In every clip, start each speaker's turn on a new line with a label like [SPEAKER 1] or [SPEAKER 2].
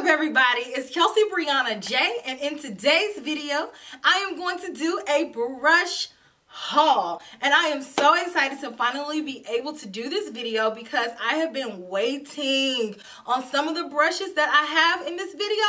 [SPEAKER 1] everybody? It's Kelsee Briana J, and in today's video I am going to do a brush haul, and I am so excited to finally be able to do this video because I have been waiting on some of the brushes that I have in this video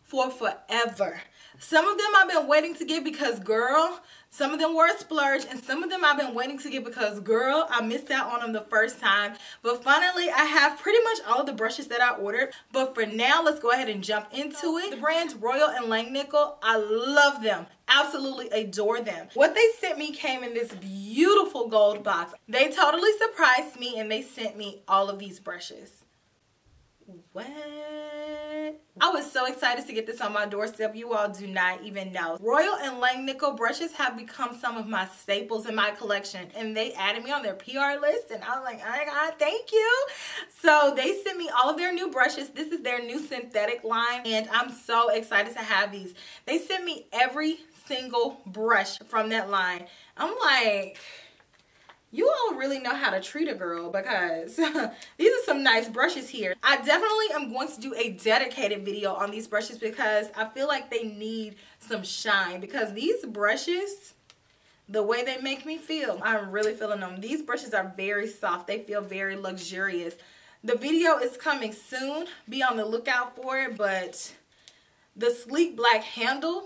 [SPEAKER 1] for forever. Some of them I've been waiting to get because girl, some of them were a splurge, and some of them I've been waiting to get because girl, I missed out on them the first time. But finally I have pretty much all of the brushes that I ordered. But for now, let's go ahead and jump into it. The brand Royal Langnickel, I love them. Absolutely adore them. What they sent me came in this beautiful gold box. They totally surprised me and they sent me all of these brushes. What? I was so excited to get this on my doorstep. You all do not even know. Royal Langnickel brushes have become some of my staples in my collection, and they added me on their PR list, and I was like, oh my god, thank you. So they sent me all of their new brushes. This is their new synthetic line, and I'm so excited to have these. They sent me every single brush from that line. I'm like, you all really know how to treat a girl, because these are some nice brushes here. I definitely am going to do a dedicated video on these brushes because I feel like they need some shine, because these brushes, the way they make me feel, I'm really feeling them. These brushes are very soft. They feel very luxurious. The video is coming soon. Be on the lookout for it, but the sleek black handle,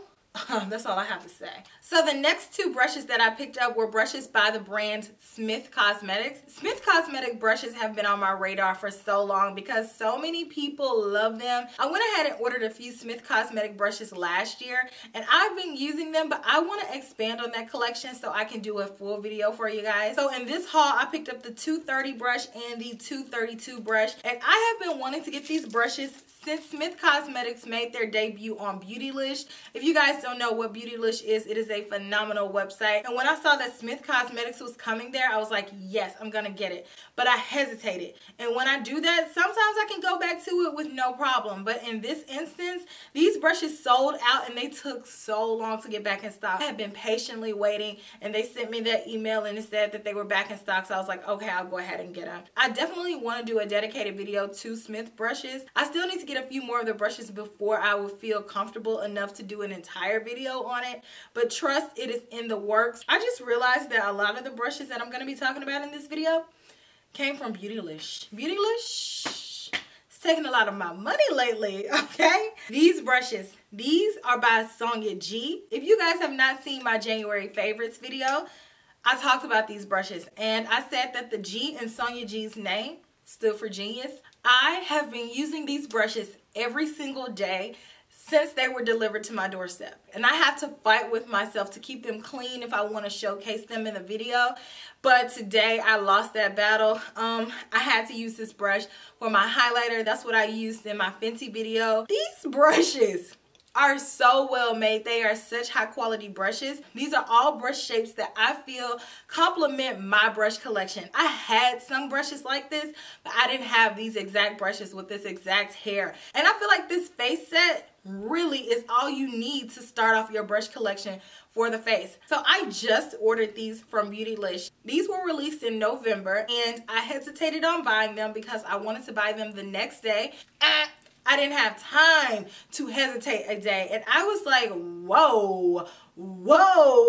[SPEAKER 1] that's all I have to say. So the next two brushes that I picked up were brushes by the brand Smith Cosmetics. Smith Cosmetic brushes have been on my radar for so long because so many people love them. I went ahead and ordered a few Smith Cosmetic brushes last year, and I've been using them, but I want to expand on that collection so I can do a full video for you guys. So in this haul, I picked up the 230 brush and the 232 brush, and I have been wanting to get these brushes since Smith Cosmetics made their debut on Beautylish. If you guys don't know what Beautylish is, it is a phenomenal website. And when I saw that Smith Cosmetics was coming there, I was like, yes, I'm gonna get it. But I hesitated. And when I do that, sometimes I can go back to it with no problem. But in this instance, these brushes sold out and they took so long to get back in stock. I had been patiently waiting, and they sent me that email and it said that they were back in stock. So I was like, okay, I'll go ahead and get them. I definitely want to do a dedicated video to Smith brushes. I still need to get a few more of the brushes before I will feel comfortable enough to do an entire video on it, but trust, it is in the works. I just realized that a lot of the brushes that I'm going to be talking about in this video came from Beautylish. Beautylish is taking a lot of my money lately, okay? These brushes, these are by Sonia G. If you guys have not seen my January favorites video, I talked about these brushes, and I said that the G in Sonia G's name stood for genius. I have been using these brushes every single day since they were delivered to my doorstep, and I have to fight with myself to keep them clean if I want to showcase them in the video. But today I lost that battle. I had to use this brush for my highlighter. That's what I used in my Fenty video. These brushes are so well made. They are such high quality brushes. These are all brush shapes that I feel complement my brush collection. I had some brushes like this, but I didn't have these exact brushes with this exact hair. And I feel like this face set really is all you need to start off your brush collection for the face. So I just ordered these from Beautylish. These were released in November, and I hesitated on buying them because I wanted to buy them the next day. I didn't have time to hesitate a day, and I was like, whoa,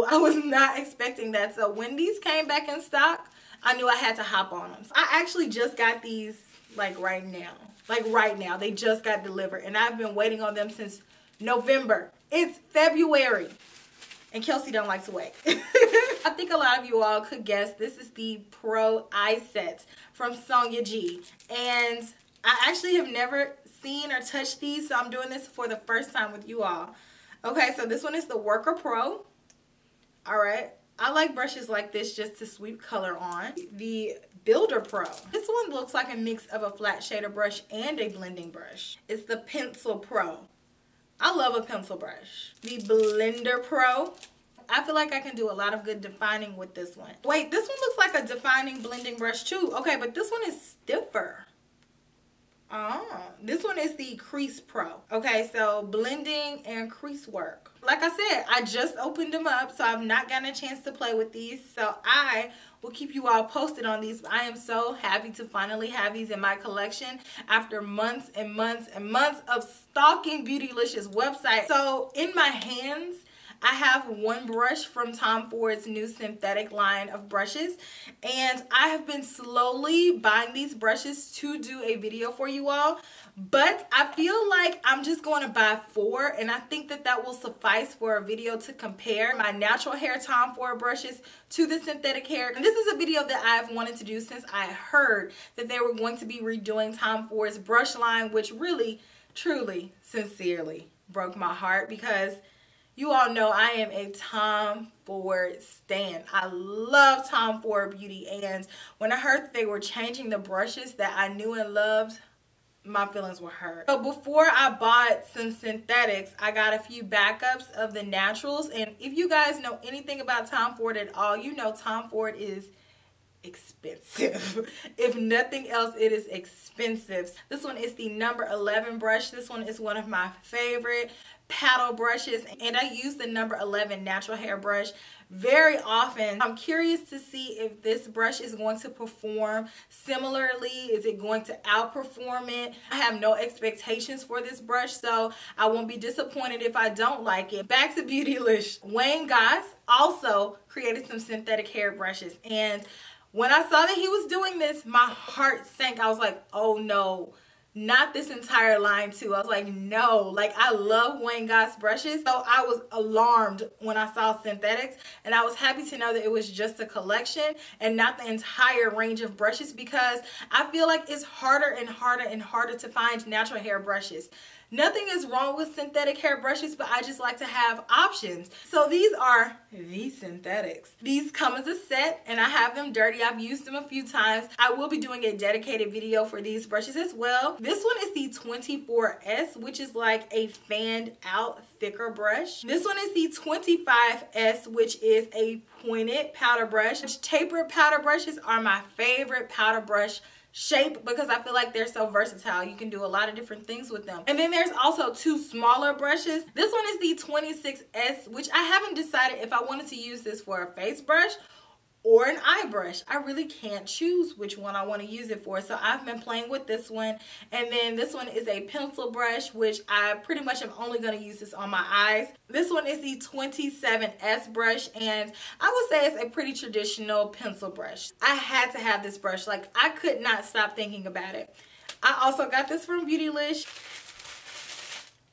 [SPEAKER 1] I was not expecting that. So when these came back in stock, I knew I had to hop on them. So I actually just got these like right now. They just got delivered, and I've been waiting on them since November. It's February, and Kelsee don't like to wait. I think a lot of you all could guess this is the Pro Eye Set from Sonia G, and I actually have never seen or touched these, so I'm doing this for the first time with you all. Okay, so this one is the Worker Pro. All right, I like brushes like this just to sweep color on. The Builder Pro. This one looks like a mix of a flat shader brush and a blending brush. It's the Pencil Pro. I love a pencil brush. The Blender Pro. I feel like I can do a lot of good defining with this one. Wait, this one looks like a defining blending brush too. Okay, but this one is stiffer. This one is the Crease Pro. Okay, so blending and crease work. Like I said, I just opened them up, so I've not gotten a chance to play with these. So I will keep you all posted on these. I am so happy to finally have these in my collection after months and months and months of stalking Beautylicious website. So in my hands, I have one brush from Tom Ford's new synthetic line of brushes, and I have been slowly buying these brushes to do a video for you all, but I feel like I'm just going to buy 4, and I think that that will suffice for a video to compare my natural hair Tom Ford brushes to the synthetic hair. And this is a video that I've wanted to do since I heard that they were going to be redoing Tom Ford's brush line, which really, truly, sincerely broke my heart, because you all know I am a Tom Ford stan. I love Tom Ford beauty, and when I heard that they were changing the brushes that I knew and loved, my feelings were hurt. So before I bought some synthetics, I got a few backups of the naturals, and if you guys know anything about Tom Ford at all, you know Tom Ford is expensive. If nothing else, it is expensive. This one is the number 11 brush. This one is one of my favorite paddle brushes, and I use the number 11 natural hair brush very often. I'm curious to see if this brush is going to perform similarly. Is it going to outperform it? I have no expectations for this brush, so I won't be disappointed if I don't like it. Back to Beautylicious. Wayne Goss also created some synthetic hair brushes, and when I saw that he was doing this, my heart sank. I was like, oh no, not this entire line too. I was like, no. Like, I love Wayne Goss brushes, so I was alarmed when I saw synthetics, and I was happy to know that it was just a collection and not the entire range of brushes, because I feel like it's harder and harder and harder to find natural hair brushes. Nothing is wrong with synthetic hair brushes, but I just like to have options. So these are the synthetics. These come as a set, and I have them dirty. I've used them a few times. I will be doing a dedicated video for these brushes as well. This one is the 24S, which is like a fanned out thicker brush. This one is the 25S, which is a pointed powder brush. Tapered powder brushes are my favorite powder brush shape because I feel like they're so versatile. You can do a lot of different things with them. And then there's also 2 smaller brushes. This one is the 26S, which I haven't decided if I wanted to use this for a face brush or an eye brush. I really can't choose which one I want to use it for. So I've been playing with this one. And then this one is a pencil brush, which I pretty much am only going to use this on my eyes. This one is the 27S brush, and I would say it's a pretty traditional pencil brush. I had to have this brush. Like, I could not stop thinking about it. I also got this from Beautylicious.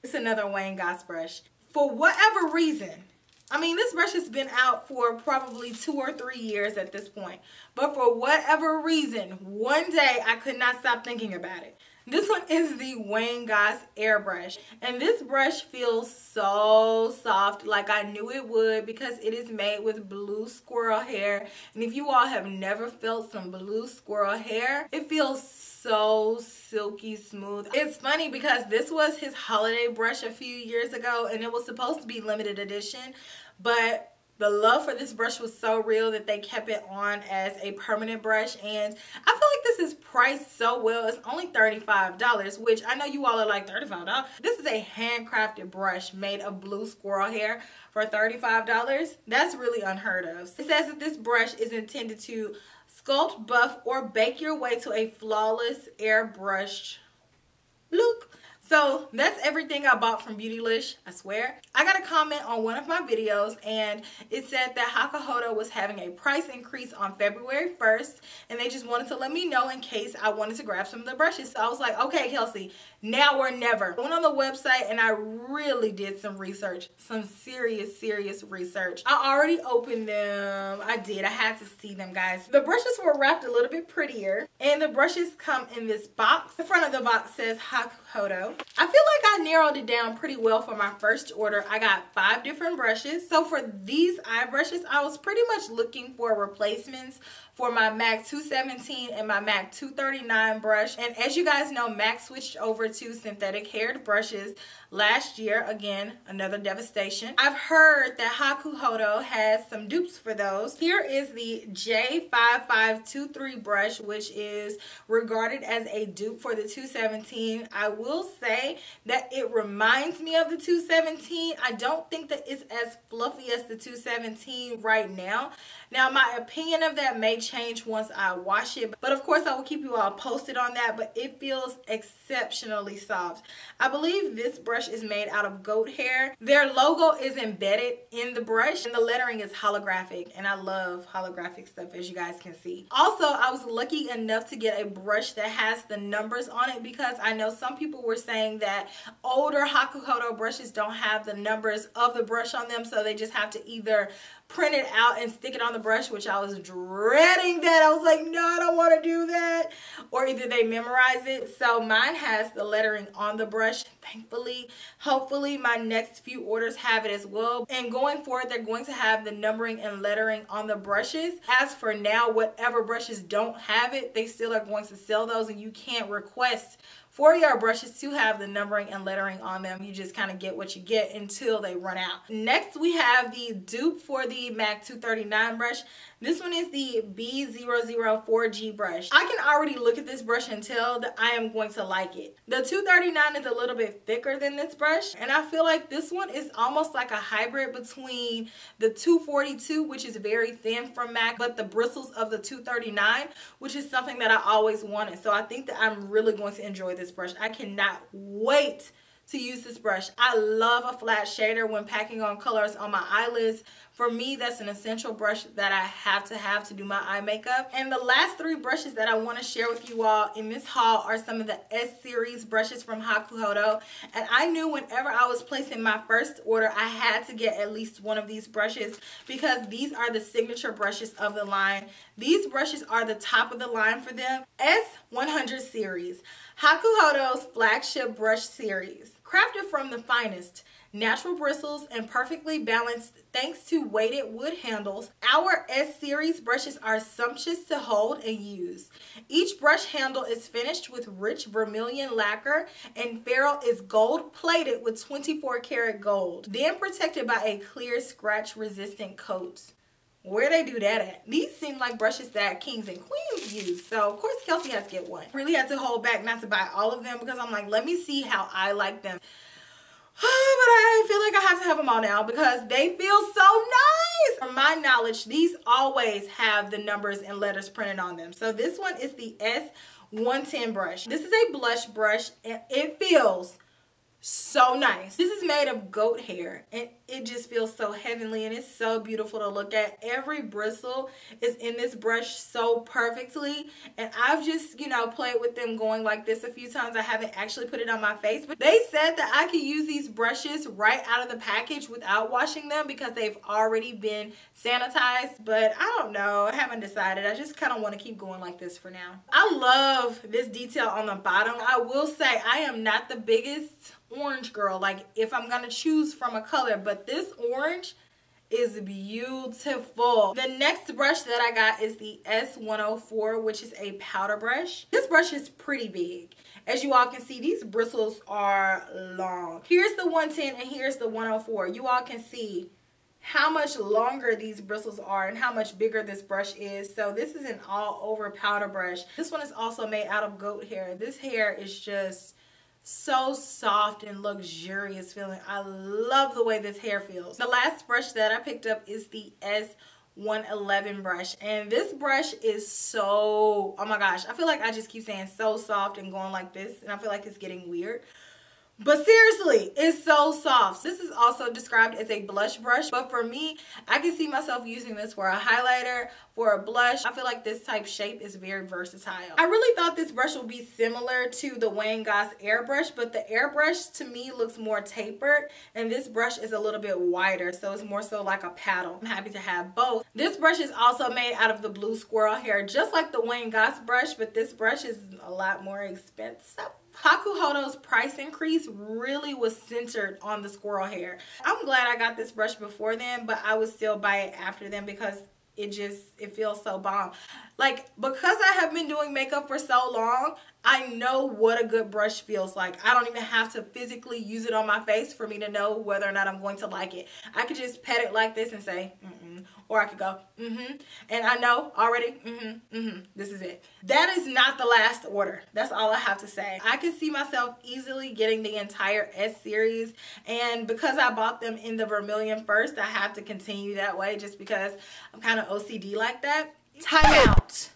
[SPEAKER 1] It's another Wayne Goss brush. For whatever reason, I mean, this brush has been out for probably 2 or 3 years at this point. But for whatever reason, one day I could not stop thinking about it. This one is the Wayne Goss airbrush, and this brush feels so soft, like I knew it would, because it is made with blue squirrel hair. And if you all have never felt some blue squirrel hair, it feels so silky smooth. It's funny because this was his holiday brush a few years ago, and it was supposed to be limited edition, but the love for this brush was so real that they kept it on as a permanent brush, and I feel like this is priced so well. It's only $35, which I know you all are like, $35? This is a handcrafted brush made of blue squirrel hair for $35. That's really unheard of. It says that this brush is intended to sculpt, buff, or bake your way to a flawless airbrushed look. So that's everything I bought from Beautylicious, I swear. I got a comment on one of my videos, and it said that Hakuhodo was having a price increase on February 1st, and they just wanted to let me know in case I wanted to grab some of the brushes. So I was like, okay, Kelsey, now or never. I went on the website and I really did some research, some serious research. I already opened them. I did. I had to see them, guys. The brushes were wrapped a little bit prettier, and the brushes come in this box. The front of the box says Hakuhodo. I feel like I narrowed it down pretty well for my first order. I got 5 different brushes. So for these eye brushes, I was pretty much looking for replacements for my MAC 217 and my MAC 239 brush. And as you guys know, MAC switched over to synthetic haired brushes last year. Again, another devastation. I've heard that Hakuhodo has some dupes for those. Here is the J5523 brush, which is regarded as a dupe for the 217. I will say that it reminds me of the 217. I don't think that it's as fluffy as the 217 right now. Now, my opinion of that may change once I wash it, but of course I will keep you all posted on that. But it feels exceptionally soft. I believe this brush is made out of goat hair. Their logo is embedded in the brush and the lettering is holographic, and I love holographic stuff, as you guys can see. Also, I was lucky enough to get a brush that has the numbers on it, because I know some people were saying that older Hakuhodo brushes don't have the numbers of the brush on them, so they just have to either print it out and stick it on the brush, which I was dreading that. I was like, no, I don't want to do that. Or either they memorize it. So mine has the lettering on the brush, thankfully. Hopefully my next few orders have it as well. And going forward, they're going to have the numbering and lettering on the brushes. As for now, whatever brushes don't have it, they still are going to sell those, and you can't request for your brushes to have the numbering and lettering on them. You just kind of get what you get until they run out. Next, we have the dupe for the MAC 239 brush. This one is the B004G brush. I can already look at this brush and tell that I am going to like it. The 239 is a little bit thicker than this brush, and I feel like this one is almost like a hybrid between the 242, which is very thin from MAC, but the bristles of the 239, which is something that I always wanted. So I think that I'm really going to enjoy this brush. I cannot wait to use this brush. I love a flat shader when packing on colors on my eyelids. For me, that's an essential brush that I have to do my eye makeup. And the last three brushes that I want to share with you all in this haul are some of the S series brushes from Hakuhodo. And I knew whenever I was placing my first order, I had to get at least one of these brushes, because these are the signature brushes of the line. These brushes are the top of the line for them. S100 series, Hakuhodo's flagship brush series. Crafted from the finest natural bristles and perfectly balanced thanks to weighted wood handles, our S series brushes are sumptuous to hold and use. Each brush handle is finished with rich vermilion lacquer, and ferrule is gold plated with 24 karat gold, then protected by a clear scratch resistant coat. Where they do that at? These seem like brushes that kings and queens use. So of course Kelsee has to get one. Really had to hold back not to buy all of them, because I'm like, let me see how I like them. But I feel like I have to have them all now because they feel so nice. From my knowledge, these always have the numbers and letters printed on them. So this one is the S110 brush. This is a blush brush, and it feels so nice. This is made of goat hair, and it just feels so heavenly, and it's so beautiful to look at. Every bristle is in this brush so perfectly, and I've just, you know, played with them going like this a few times. I haven't actually put it on my face, but they said that I could use these brushes right out of the package without washing them because they've already been sanitized, but I don't know. I haven't decided. I just kind of want to keep going like this for now. I love this detail on the bottom. I will say I am not the biggest orange girl, like if I'm gonna choose from a color, but this orange is beautiful. The next brush that I got is the S104, which is a powder brush. This brush is pretty big. As you all can see, these bristles are long. Here's the 110 and here's the 104. You all can see how much longer these bristles are and how much bigger this brush is. So this is an all over powder brush. This one is also made out of goat hair. This hair is just so soft and luxurious feeling. I love the way this hair feels. The last brush that I picked up is the S111 brush, and this brush is so, oh my gosh, I feel like I just keep saying so soft and going like this, and I feel like it's getting weird. But seriously, it's so soft. This is also described as a blush brush, but for me, I can see myself using this for a highlighter, for a blush. I feel like this type shape is very versatile. I really thought this brush would be similar to the Goss airbrush, but the airbrush to me looks more tapered, and this brush is a little bit wider, so it's more so like a paddle. I'm happy to have both. This brush is also made out of the blue squirrel hair, just like the Goss brush, but this brush is a lot more expensive. Hakuhodo's price increase really was centered on the squirrel hair. I'm glad I got this brush before then, but I would still buy it after them because it feels so bomb. Like, because I have been doing makeup for so long, I know what a good brush feels like. I don't even have to physically use it on my face for me to know whether or not I'm going to like it. I could just pet it like this and say, or I could go, and I know already, this is it. That is not the last order. That's all I have to say. I can see myself easily getting the entire S series, and because I bought them in the vermilion first, I have to continue that way just because I'm kind of OCD like that. Time out.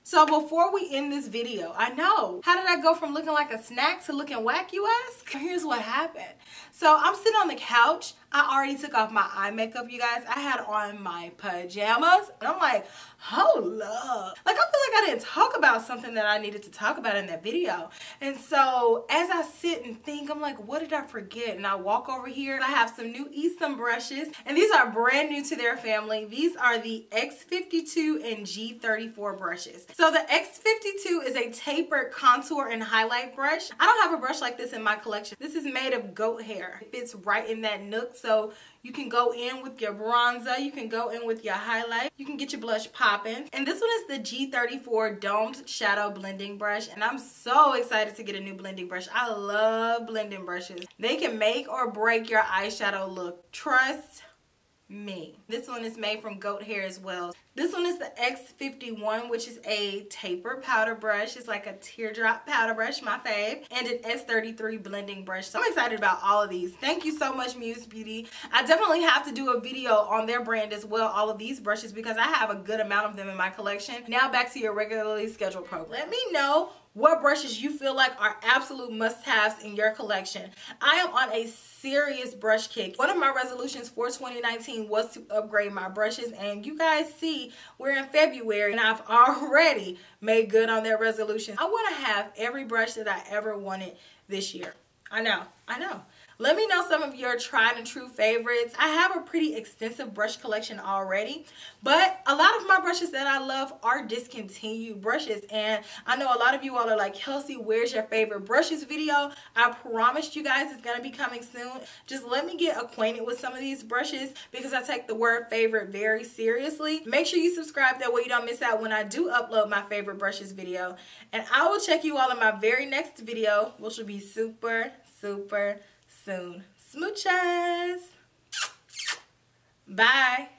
[SPEAKER 1] So before we end this video, I know, how did I go from looking like a snack to looking whack, you ask? Here's what happened. So I'm sitting on the couch. I already took off my eye makeup, you guys. I had on my pajamas. And I'm like, hold up. Like, I feel like I didn't talk about something that I needed to talk about in that video. And so as I sit and think, I'm like, what did I forget? And I walk over here. I have some new ESUM brushes. And these are brand new to their family. These are the X52 and G34 brushes. So the X52 is a tapered contour and highlight brush. I don't have a brush like this in my collection. This is made of goat hair. It fits right in that nook. So you can go in with your bronzer, you can go in with your highlight, you can get your blush popping. And this one is the G34 Domed Shadow Blending Brush. And I'm so excited to get a new blending brush. I love blending brushes. They can make or break your eyeshadow look. Trust me. This one is made from goat hair as well. This one is the X51, which is a taper powder brush. It's like a teardrop powder brush, my fave, and an S33 blending brush. So I'm excited about all of these. Thank you so much, Muse Beauty. I definitely have to do a video on their brand as well, all of these brushes, because I have a good amount of them in my collection. Now back to your regularly scheduled program. Let me know what brushes you feel like are absolute must-haves in your collection. I am on a serious brush kick. One of my resolutions for 2019 was to upgrade my brushes, and you guys see we're in February and I've already made good on that resolution. I want to have every brush that I ever wanted this year. I know. Let me know some of your tried and true favorites. I have a pretty extensive brush collection already, but a lot of my brushes that I love are discontinued brushes. And I know a lot of you all are like, Kelsee, where's your favorite brushes video? I promised you guys it's going to be coming soon. Just let me get acquainted with some of these brushes because I take the word favorite very seriously. Make sure you subscribe, that way you don't miss out when I do upload my favorite brushes video. And I will check you all in my very next video, which will be super soon. Smooches. Bye.